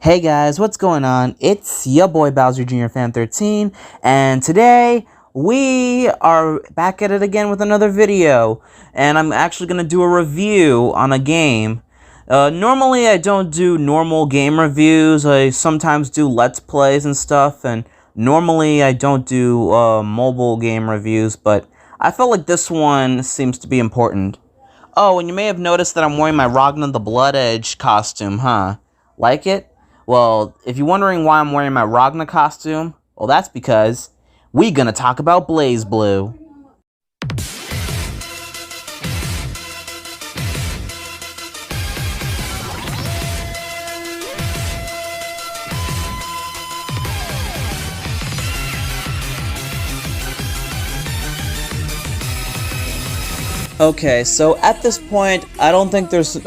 Hey guys, what's going on? It's your boy Bowser Jr. Fan 13, and today we are back at it again with another video, and I'm actually going to do a review on a game. Normally I don't do normal game reviews. I sometimes do Let's Plays and stuff, and normally I don't do mobile game reviews, but I felt like this one seems to be important. Oh, and you may have noticed that I'm wearing my Ragnar the Blood Edge costume, huh? Like it? Well, if you're wondering why I'm wearing my Ragnar costume, well, that's because we're gonna talk about Blazblue. Okay, so at this point, I don't think there's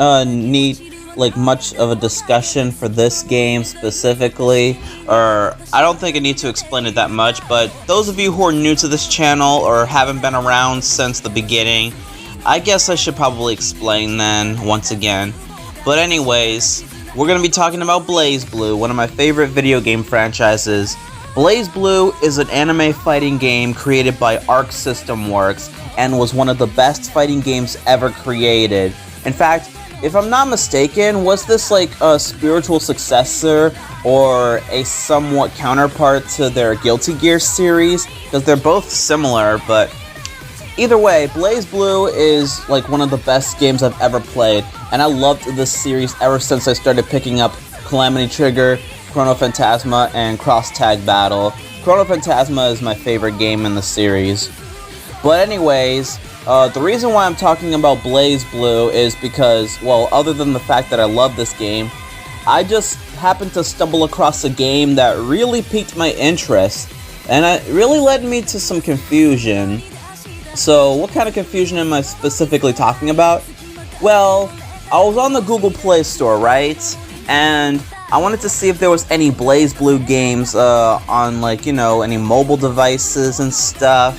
much of a discussion for this game specifically, or I don't think I need to explain it that much, but those of you who are new to this channel or haven't been around since the beginning, I guess I should probably explain then once again. But anyways, we're going to be talking about Blazblue, one of my favorite video game franchises. Blazblue is an anime fighting game created by Arc System Works and was one of the best fighting games ever created. In fact, if I'm not mistaken, was this like a spiritual successor or a somewhat counterpart to their Guilty Gear series? Because they're both similar, but either way, Blazblue is like one of the best games I've ever played, and I loved this series ever since I started picking up Calamity Trigger, Chrono Phantasma, and Cross Tag Battle. Chrono Phantasma is my favorite game in the series. But anyways, the reason why I'm talking about Blazblue is because, well, other than the fact that I love this game, I just happened to stumble across a game that really piqued my interest, and it really led me to some confusion. So, what kind of confusion am I specifically talking about? Well, I was on the Google Play Store, right? And I wanted to see if there was any Blazblue games on, like, you know, any mobile devices and stuff.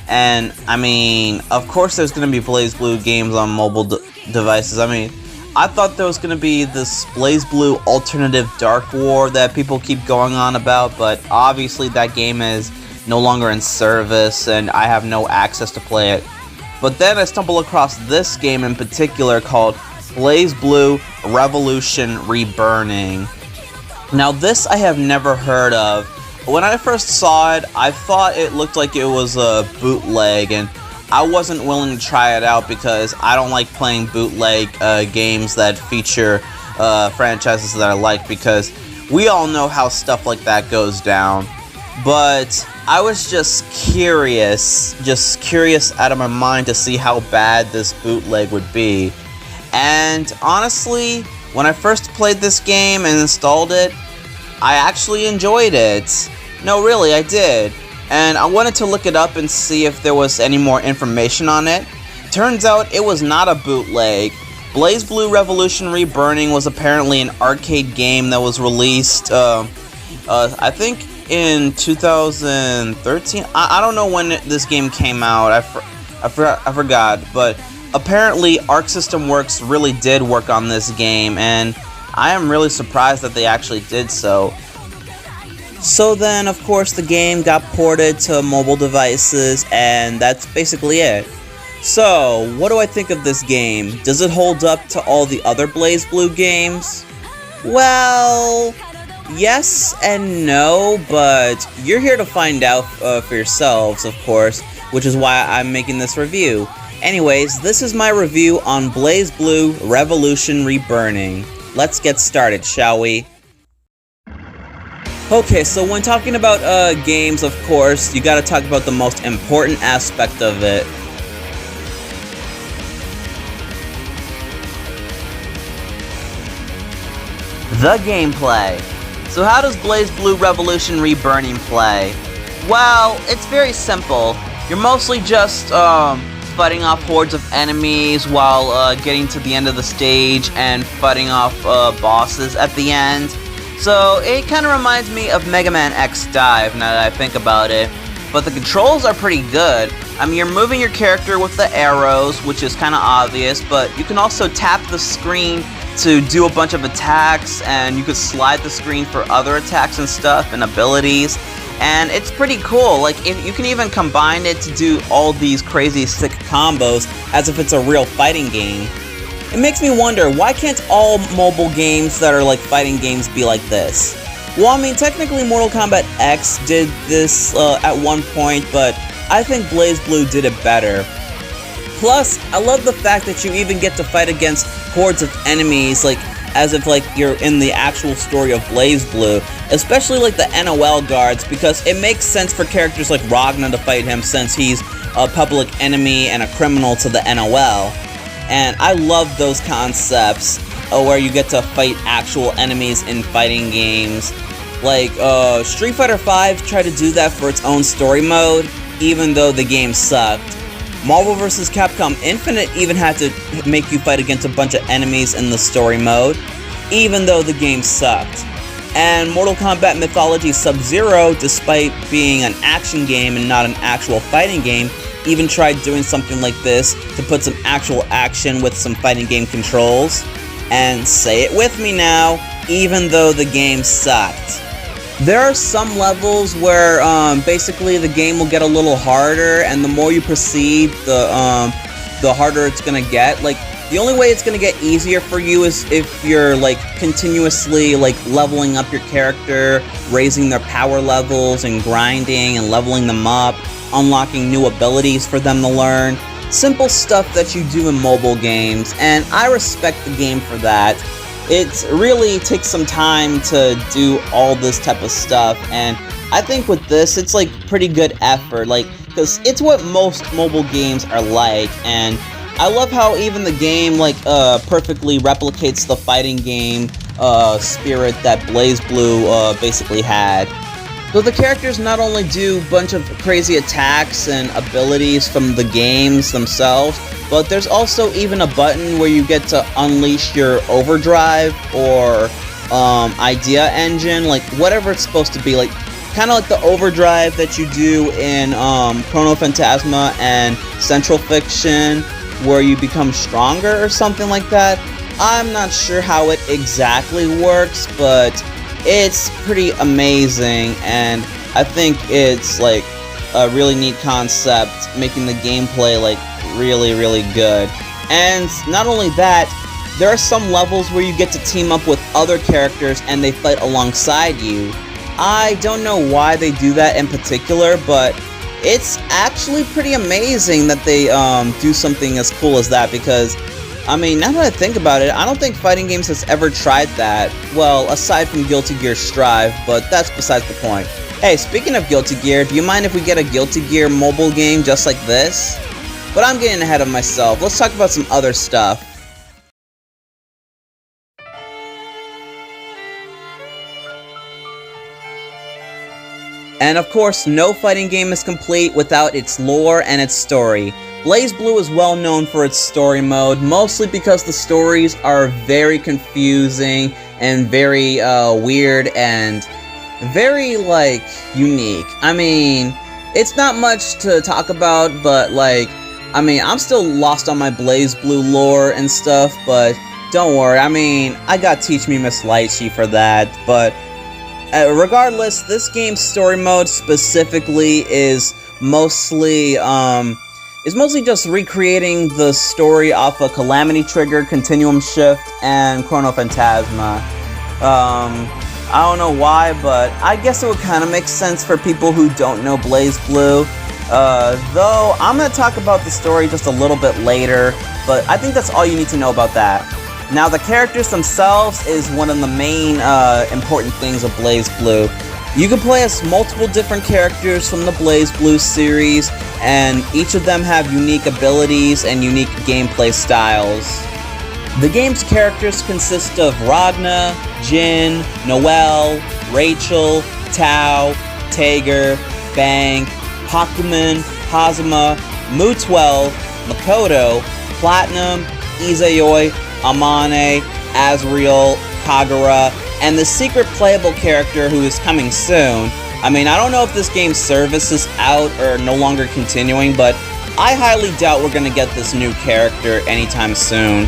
And, I mean, of course there's going to be Blazblue games on mobile devices. I mean, I thought there was going to be this Blazblue Alternative Dark War that people keep going on about, but obviously that game is no longer in service, and I have no access to play it. But then I stumbled across this game in particular called Blazblue Revolution Reburning. Now, this I have never heard of. When I first saw it, I thought it looked like it was a bootleg, and I wasn't willing to try it out because I don't like playing bootleg games that feature franchises that I like, because we all know how stuff like that goes down. But I was just curious out of my mind to see how bad this bootleg would be. And honestly, when I first played this game and installed it, I actually enjoyed it. No, really, I did. And I wanted to look it up and see if there was any more information on it. Turns out it was not a bootleg. Blazblue Revolution Reburning was apparently an arcade game that was released, I think in 2013. I don't know when this game came out. I forgot. But apparently Arc System Works really did work on this game, and I am really surprised that they actually did so. So then, of course, the game got ported to mobile devices, and that's basically it. So, what do I think of this game? Does it hold up to all the other Blazblue games? Well, yes and no, but you're here to find out for yourselves, of course, which is why I'm making this review. Anyways, this is my review on Blazblue Revolution Reburning. Let's get started, shall we? Okay, so when talking about games, of course, you gotta talk about the most important aspect of it. The gameplay. So how does Blazblue Revolution Reburning play? Well, it's very simple. You're mostly just fighting off hordes of enemies while getting to the end of the stage and fighting off bosses at the end. So it kind of reminds me of Mega Man X Dive now that I think about it. But the controls are pretty good. I mean, you're moving your character with the arrows, which is kind of obvious, but you can also tap the screen to do a bunch of attacks, and you could slide the screen for other attacks and stuff and abilities. And it's pretty cool. Like, if you can even combine it to do all these crazy sick combos as if it's a real fighting game. It makes me wonder, why can't all mobile games that are like fighting games be like this? Well, I mean, technically Mortal Kombat X did this at one point, but I think Blazblue did it better. Plus, I love the fact that you even get to fight against hordes of enemies, like, as if like you're in the actual story of Blazblue, especially like the NOL guards, because it makes sense for characters like Ragna to fight him since he's a public enemy and a criminal to the NOL. And I love those concepts where you get to fight actual enemies in fighting games. Like, Street Fighter V tried to do that for its own story mode, even though the game sucked. Marvel vs. Capcom Infinite even had to make you fight against a bunch of enemies in the story mode, even though the game sucked. And Mortal Kombat Mythology Sub-Zero, despite being an action game and not an actual fighting game, even tried doing something like this to put some actual action with some fighting game controls. And say it with me now, even though the game sucked. There are some levels where basically the game will get a little harder, and the more you proceed, the harder it's gonna get. Like, the only way it's gonna get easier for you is if you're like continuously like leveling up your character, raising their power levels and grinding and leveling them up, unlocking new abilities for them to learn. Simple stuff that you do in mobile games, and I respect the game for that. It really takes some time to do all this type of stuff, and I think with this, it's like pretty good effort, like, because it's what most mobile games are like, and I love how even the game like perfectly replicates the fighting game spirit that Blazblue basically had. So the characters not only do a bunch of crazy attacks and abilities from the games themselves, but there's also even a button where you get to unleash your overdrive or idea engine, like whatever it's supposed to be, like kind of like the overdrive that you do in Chrono Phantasma and Central Fiction, where you become stronger or something like that. I'm not sure how it exactly works, but it's pretty amazing, and I think it's like a really neat concept, making the gameplay like really, really good. And not only that, there are some levels where you get to team up with other characters and they fight alongside you. I don't know why they do that in particular, but it's actually pretty amazing that they do something as cool as that, because I mean, now that I think about it, I don't think fighting games has ever tried that. Well, aside from Guilty Gear Strive, but that's besides the point. Hey, speaking of Guilty Gear, do you mind if we get a Guilty Gear mobile game just like this? But I'm getting ahead of myself. Let's talk about some other stuff. And of course, no fighting game is complete without its lore and its story. Blazblue is well known for its story mode, mostly because the stories are very confusing and very weird and very, like, unique. I mean, it's not much to talk about, but, like, I mean, I'm still lost on my Blazblue lore and stuff, but don't worry, I mean, I got Teach Me Miss Lychee for that, but regardless, this game's story mode specifically is mostly just recreating the story off of Calamity Trigger, Continuum Shift, and Chrono Phantasma. I don't know why, but I guess it would kind of make sense for people who don't know BlazBlue. Though, I'm going to talk about the story just a little bit later, but I think that's all you need to know about that. Now, the characters themselves is one of the main important things of BlazBlue. You can play as multiple different characters from the BlazBlue series, and each of them have unique abilities and unique gameplay styles. The game's characters consist of Ragna, Jin, Noelle, Rachel, Tao, Tager, Bang, Hakumen, Hazama, Mu-12, Makoto, Platinum, Izayoi, Amane, Azrael, Kagura, and the secret playable character who is coming soon. I mean, I don't know if this game's service is out or no longer continuing, but I highly doubt we're gonna get this new character anytime soon.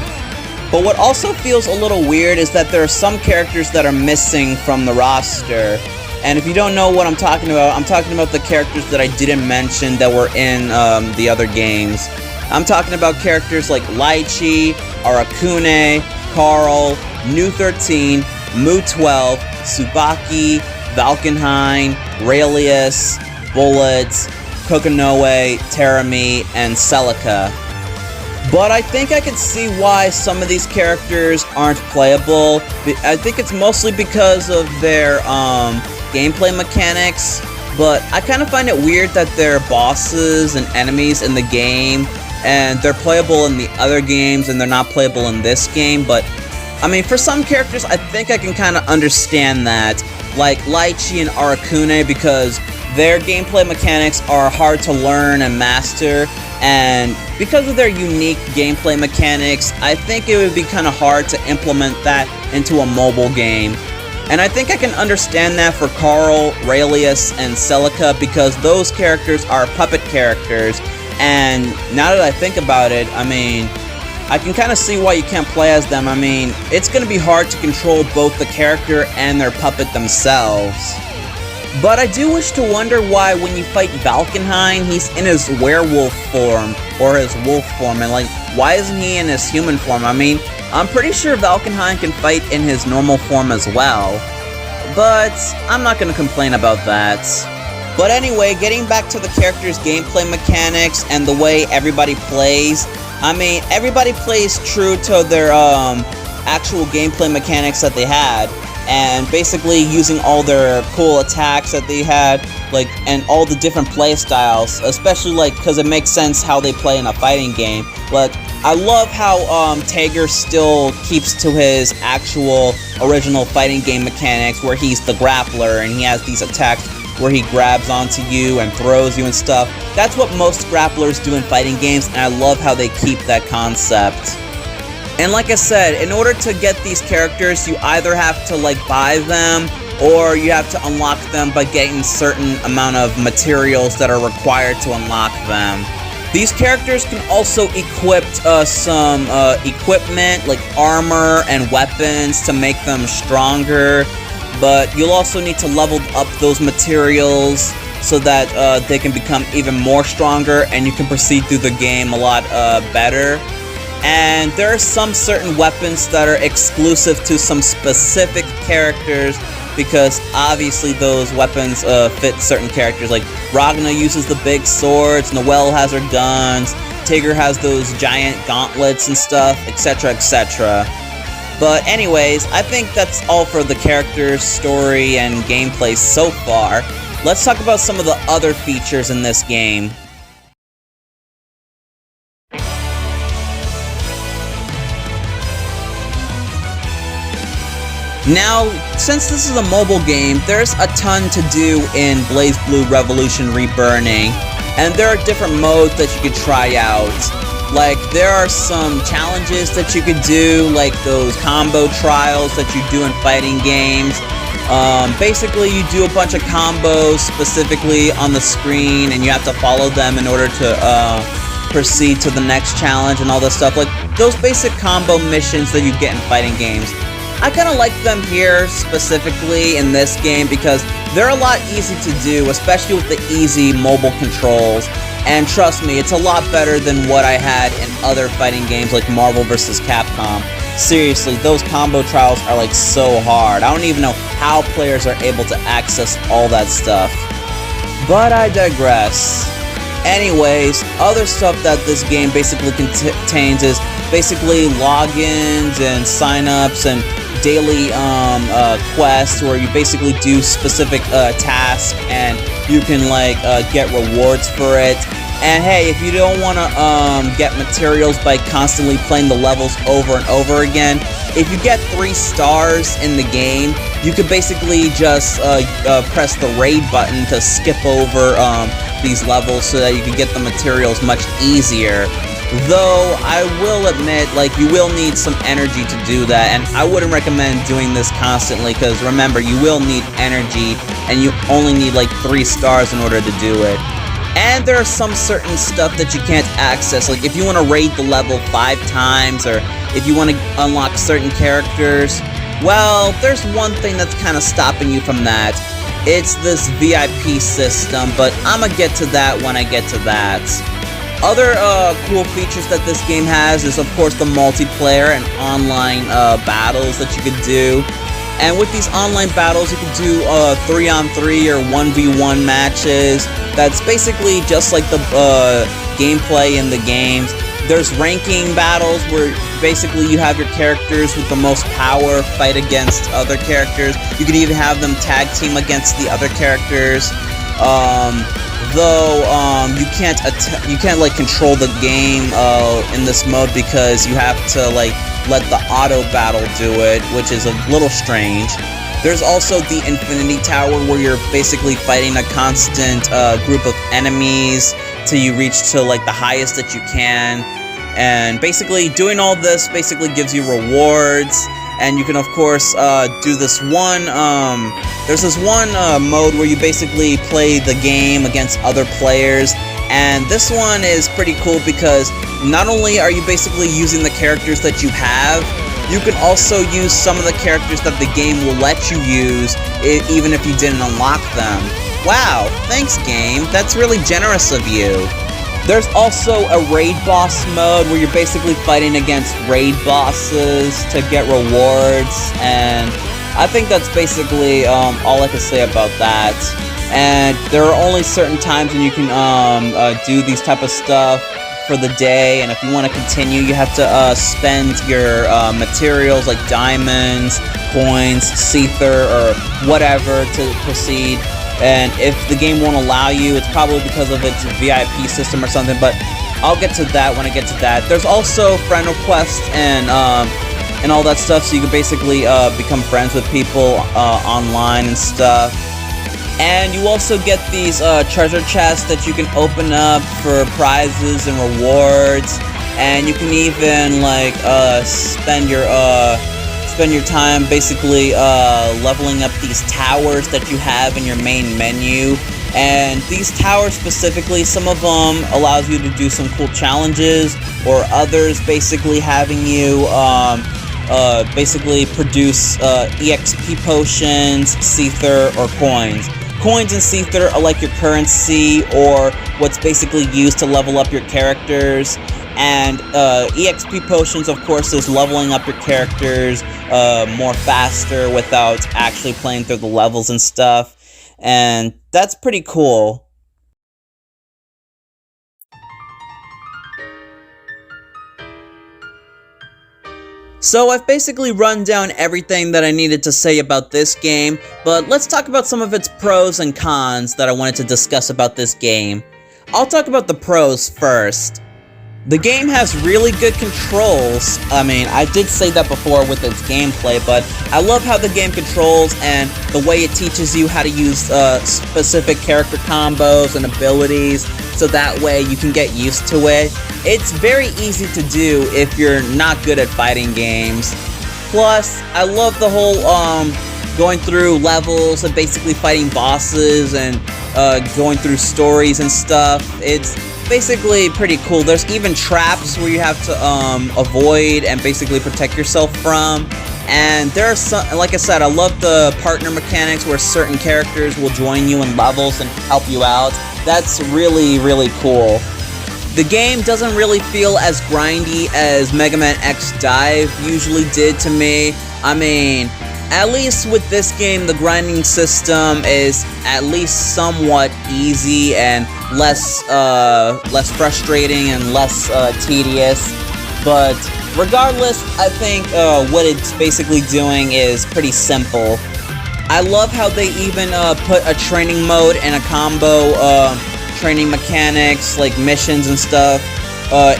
But what also feels a little weird is that there are some characters that are missing from the roster. And if you don't know what I'm talking about the characters that I didn't mention that were in the other games. I'm talking about characters like Lychee, Arakune, Carl, New 13, Mu 12, Tsubaki, Valkenhayn, Raelius, Bullets, Kokonoe, Terami, and Celica. But I think I can see why some of these characters aren't playable. I think it's mostly because of their gameplay mechanics, but I kind of find it weird that they're bosses and enemies in the game, and they're playable in the other games and they're not playable in this game. But I mean, for some characters I think I can kind of understand that, like Lychee and Arakune, because their gameplay mechanics are hard to learn and master, and because of their unique gameplay mechanics, I think it would be kind of hard to implement that into a mobile game. And I think I can understand that for Carl, Raelius, and Celica, because those characters are puppet characters, and now that I think about it, I mean, I can kind of see why you can't play as them. I mean, it's going to be hard to control both the character and their puppet themselves. But I do wish to wonder why when you fight Valkenhayn, he's in his werewolf form, or his wolf form, and like, why isn't he in his human form? I mean, I'm pretty sure Valkenhayn can fight in his normal form as well, but I'm not going to complain about that. But anyway, getting back to the characters' gameplay mechanics and the way everybody plays, I mean, everybody plays true to their actual gameplay mechanics that they had, and basically using all their cool attacks that they had, like, and all the different play styles, especially like because it makes sense how they play in a fighting game. Like, I love how Tager still keeps to his actual original fighting game mechanics, where he's the grappler and he has these attacks where he grabs onto you and throws you and stuff. That's what most grapplers do in fighting games, and I love how they keep that concept. And like I said, in order to get these characters, you either have to like buy them, or you have to unlock them by getting certain amount of materials that are required to unlock them. These characters can also equip some equipment like armor and weapons to make them stronger, but you'll also need to level up those materials so that they can become even more stronger and you can proceed through the game a lot better. And there are some certain weapons that are exclusive to some specific characters, because obviously those weapons fit certain characters. Like Ragna uses the big swords, Noelle has her guns, Tigger has those giant gauntlets and stuff, etc, etc. But anyways, I think that's all for the characters, story, and gameplay so far. Let's talk about some of the other features in this game. Now, since this is a mobile game, there's a ton to do in Blazblue Revolution Reburning, and there are different modes that you could try out. Like, there are some challenges that you could do, like those combo trials that you do in fighting games. Basically, you do a bunch of combos specifically on the screen, and you have to follow them in order to proceed to the next challenge and all this stuff. Like, those basic combo missions that you get in fighting games. I kind of like them here specifically in this game because they're a lot easy to do, especially with the easy mobile controls. And trust me, it's a lot better than what I had in other fighting games like Marvel vs. Capcom. Seriously, those combo trials are like so hard. I don't even know how players are able to access all that stuff. But I digress. Anyways, other stuff that this game basically contains is basically logins and signups and daily quests where you basically do specific tasks and you can like get rewards for it. And hey, if you don't want to get materials by constantly playing the levels over and over again, if you get 3 stars in the game, you could basically just press the raid button to skip over these levels so that you can get the materials much easier. Though, I will admit, like, you will need some energy to do that, and I wouldn't recommend doing this constantly, because remember, you will need energy, and you only need, like, 3 stars in order to do it. And there are some certain stuff that you can't access, like, if you want to raid the level 5 times, or if you want to unlock certain characters. Well, there's one thing that's kind of stopping you from that. It's this VIP system, but I'm gonna get to that when I get to that. Other cool features that this game has is, of course, the multiplayer and online battles that you could do. And with these online battles, you can do 3-on-3 or 1v1 matches. That's basically just like the gameplay in the games. There's ranking battles where basically you have your characters with the most power fight against other characters. You can even have them tag team against the other characters. Though you can't like control the game in this mode because you have to like let the auto battle do it, which is a little strange. There's also the Infinity Tower where you're basically fighting a constant group of enemies till you reach to like the highest that you can. And basically doing all this basically gives you rewards. And you can of course do this one, there's this one mode where you basically play the game against other players. And this one is pretty cool because not only are you basically using the characters that you have, you can also use some of the characters that the game will let you use, even if you didn't unlock them. Wow, thanks game, that's really generous of you. There's also a raid boss mode where you're basically fighting against raid bosses to get rewards, and I think that's basically all I can say about that. And there are only certain times when you can do these type of stuff for the day, and if you want to continue, you have to spend your materials like diamonds, coins, Seether, or whatever to proceed. And if the game won't allow you, it's probably because of its VIP system or something, but I'll get to that when I get to that. There's also friend requests and all that stuff, so you can basically become friends with people online and stuff. And you also get these treasure chests that you can open up for prizes and rewards, and you can even like spend your time basically leveling up these towers that you have in your main menu. And these towers specifically, some of them allows you to do some cool challenges, or others basically having you basically produce EXP potions, Seether, or coins. Coins and Seether are like your currency, or what's basically used to level up your characters. And EXP potions, of course, is leveling up your characters more faster without actually playing through the levels and stuff. And that's pretty cool. So I've basically run down everything that I needed to say about this game, but let's talk about some of its pros and cons that I wanted to discuss about this game. I'll talk about the pros first. The game has really good controls. I mean, I did say that before with its gameplay, but I love how the game controls and the way it teaches you how to use specific character combos and abilities, so that way you can get used to it. It's very easy to do if you're not good at fighting games. Plus, I love the whole going through levels and basically fighting bosses and going through stories and stuff. It's basically pretty cool. There's even traps where you have to avoid and basically protect yourself from. And there are some, like I said, I love the partner mechanics where certain characters will join you in levels and help you out. That's really, really cool. The game doesn't really feel as grindy as Mega Man X Dive usually did to me. I mean, at least with this game, the grinding system is at least somewhat easy and less frustrating and less tedious. But regardless, I think what it's basically doing is pretty simple. I love how they even put a training mode and a combo training mechanics, like missions and stuff,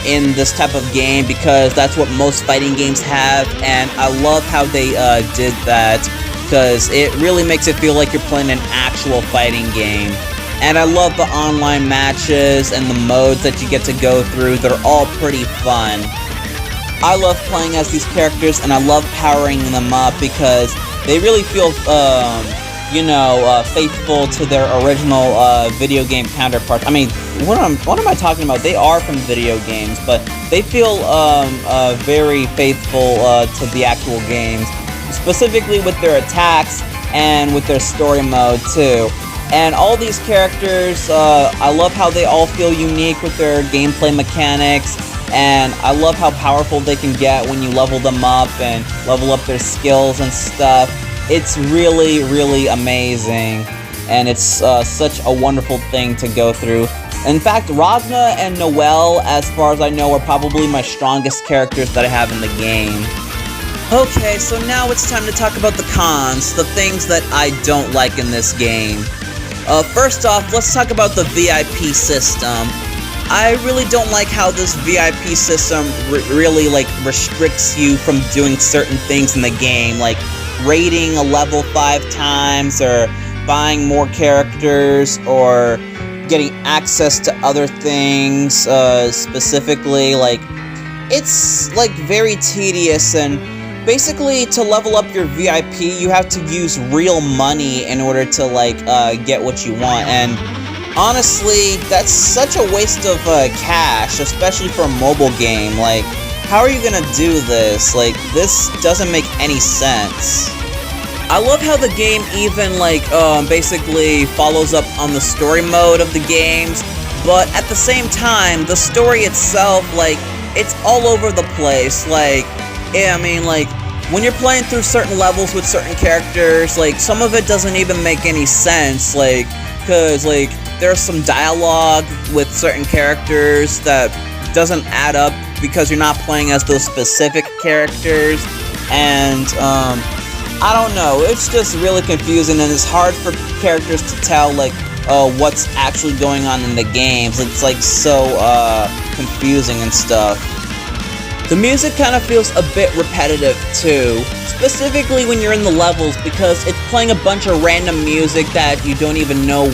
in this type of game, because that's what most fighting games have, and I love how they did that, because it really makes it feel like you're playing an actual fighting game. And I love the online matches and the modes that you get to go through. They're all pretty fun. I love playing as these characters, and I love powering them up because they really feel you know, faithful to their original video game counterparts. I mean, what am I talking about? They are from video games, but they feel very faithful to the actual games, specifically with their attacks and with their story mode too. And all these characters, I love how they all feel unique with their gameplay mechanics, and I love how powerful they can get when you level them up and level up their skills and stuff. It's really, really amazing, and it's such a wonderful thing to go through. In fact, Ragna and Noelle, as far as I know, are probably my strongest characters that I have in the game. Okay, so now it's time to talk about the cons, the things that I don't like in this game. First off, let's talk about the VIP system. I really don't like how this VIP system really, like, restricts you from doing certain things in the game, like raiding a level 5 times, or buying more characters, or getting access to other things, specifically. Like, it's, like, very tedious, and basically, to level up your VIP, you have to use real money in order to, like, get what you want, and honestly, that's such a waste of cash, especially for a mobile game. Like, how are you gonna do this? Like, this doesn't make any sense. I love how the game even, like, basically follows up on the story mode of the games, but at the same time, the story itself, like, it's all over the place. Like, I mean, like, when you're playing through certain levels with certain characters, like, some of it doesn't even make any sense, like, because, like, there's some dialogue with certain characters that doesn't add up because you're not playing as those specific characters, and, I don't know, it's just really confusing, and it's hard for characters to tell, like, what's actually going on in the games. It's, like, so, confusing and stuff. The music kind of feels a bit repetitive too, specifically when you're in the levels, because it's playing a bunch of random music that you don't even know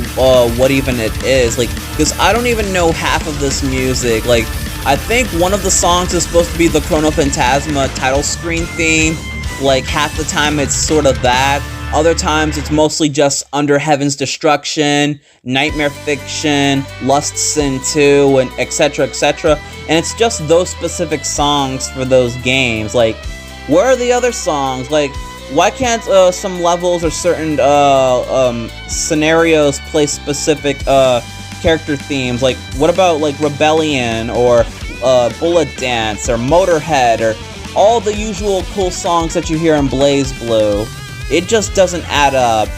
what even it is. Like, because I don't even know half of this music. Like, I think one of the songs is supposed to be the Chrono Phantasma title screen theme. Like, half the time it's sort of that. Other times it's mostly just Under Heaven's Destruction, Nightmare Fiction, Lust Sin 2, and etc, etc. And it's just those specific songs for those games. Like, where are the other songs? Like, why can't some levels or certain scenarios play specific character themes? Like, what about, like, Rebellion, or Bullet Dance, or Motorhead, or all the usual cool songs that you hear in Blazblue? It just doesn't add up.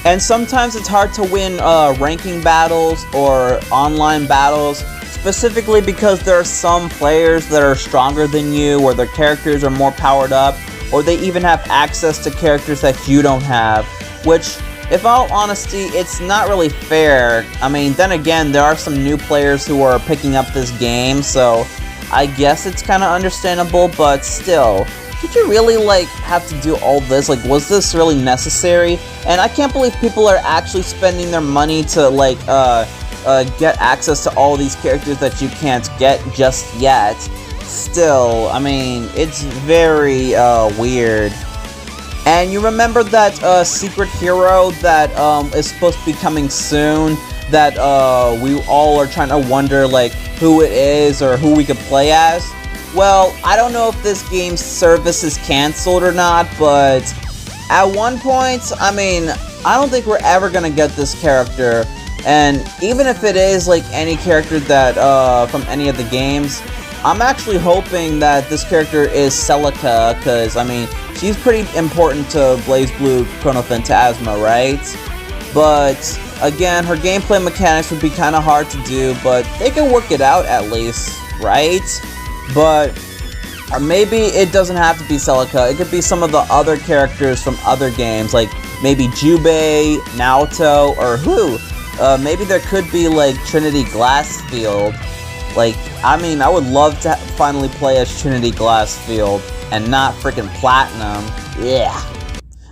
And sometimes it's hard to win ranking battles or online battles, specifically because there are some players that are stronger than you, or their characters are more powered up, or they even have access to characters that you don't have, which, in all honesty, it's not really fair. I mean, then again, there are some new players who are picking up this game, so I guess it's kind of understandable, but still, did you really, like, have to do all this? Like, was this really necessary? And I can't believe people are actually spending their money to, like, get access to all these characters that you can't get just yet. Still, I mean, it's very, weird. And you remember that, secret hero that, is supposed to be coming soon? That, we all are trying to wonder, like, who it is or who we could play as? Well, I don't know if this game's service is cancelled or not, but at one point, I mean, I don't think we're ever gonna get this character. And even if it is, like, any character that, from any of the games, I'm actually hoping that this character is Celica, because, I mean, she's pretty important to Blazblue Chrono Phantasma, right? But, again, her gameplay mechanics would be kind of hard to do, but they can work it out at least, right? But, or maybe it doesn't have to be Celica. It could be some of the other characters from other games, like maybe Jubei, Naoto, or who? Maybe there could be, like, Trinity Glassfield. Like, I mean, I would love to finally play as Trinity Glassfield and not freaking Platinum. Yeah.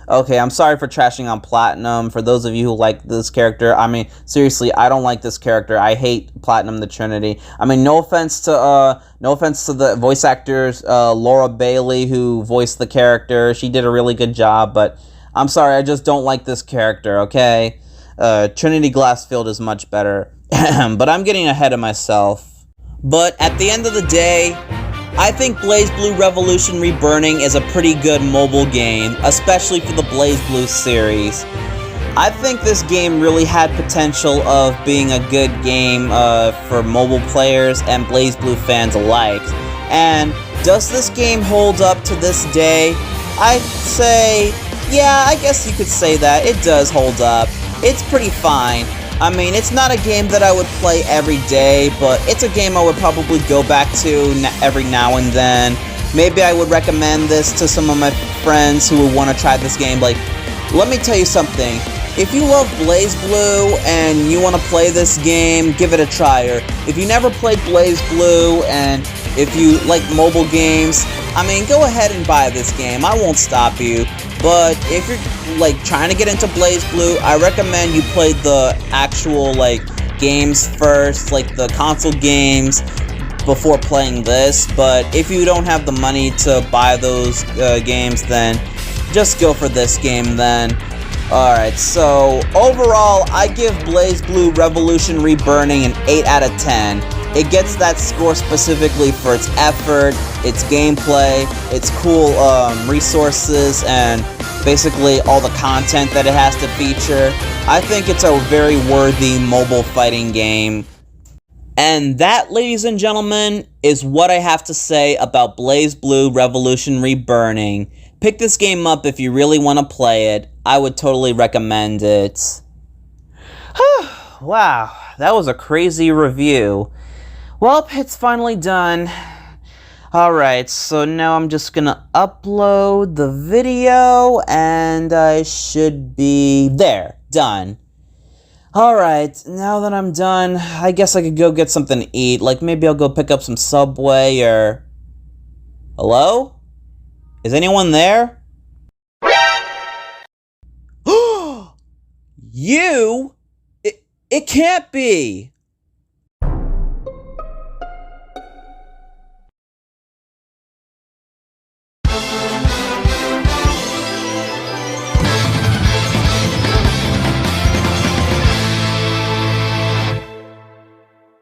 Okay, I'm sorry for trashing on Platinum. For those of you who like this character, I mean, seriously, I don't like this character. I hate Platinum the Trinity. I mean, no offense to the voice actors, Laura Bailey, who voiced the character. She did a really good job, but I'm sorry, I just don't like this character, okay? Trinity Glassfield is much better. But I'm getting ahead of myself. But at the end of the day, I think Blazblue Revolution Reburning is a pretty good mobile game, especially for the Blazblue series. I think this game really had potential of being a good game for mobile players and Blazblue fans alike. And does this game hold up to this day? I'd say, yeah, I guess you could say that. It does hold up. It's pretty fine. I mean, it's not a game that I would play every day, but it's a game I would probably go back to every now and then. Maybe I would recommend this to some of my friends who would want to try this game. Like, let me tell you something. If you love Blazblue and you want to play this game, give it a try. Or if you never played Blazblue and if you like mobile games, I mean, go ahead and buy this game. I won't stop you. But if you're like trying to get into Blazblue, I recommend you play the actual like games first, like the console games, before playing this. But if you don't have the money to buy those games, then just go for this game then. Alright, so overall, I give Blazblue Revolution Reburning an 8 out of 10. It gets that score specifically for its effort, its gameplay, its cool resources, and basically all the content that it has to feature. I think it's a very worthy mobile fighting game. And that, ladies and gentlemen, is what I have to say about Blazblue Revolution Reburning. Pick this game up if you really want to play it. I would totally recommend it. Wow, that was a crazy review. Well, it's finally done. Alright, so now I'm just gonna upload the video, and I should be there, done. Alright, now that I'm done, I guess I could go get something to eat. Like, maybe I'll go pick up some Subway or... Hello? Is anyone there? You? It can't be!